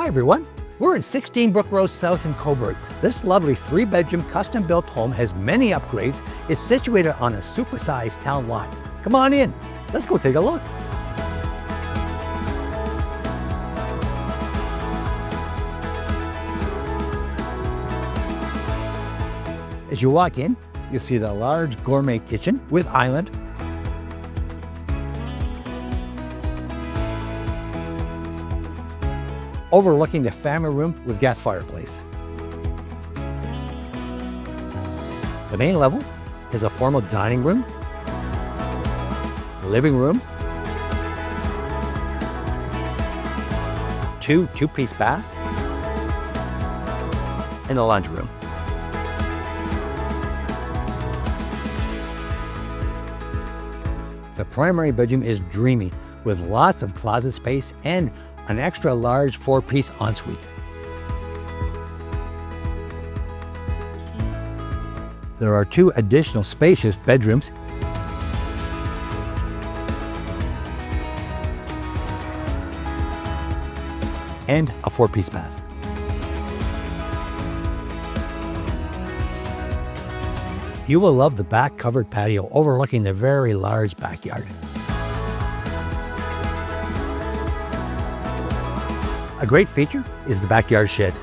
everyone. We're in 16 Brook Road South in Cobourg. This lovely 3-bedroom custom-built home has many upgrades. It's situated on a supersized town lot. Come on in. Let's go take a look. As you walk in, you'll see the large gourmet kitchen with island, overlooking the family room with gas fireplace. The main level is a formal dining room, living room, two-piece baths, and a laundry room. The primary bedroom is dreamy with lots of closet space and an extra large 4-piece ensuite. There are 2 additional spacious bedrooms and a 4-piece bath. You will love the back covered patio overlooking the very large backyard. A great feature is the backyard shed.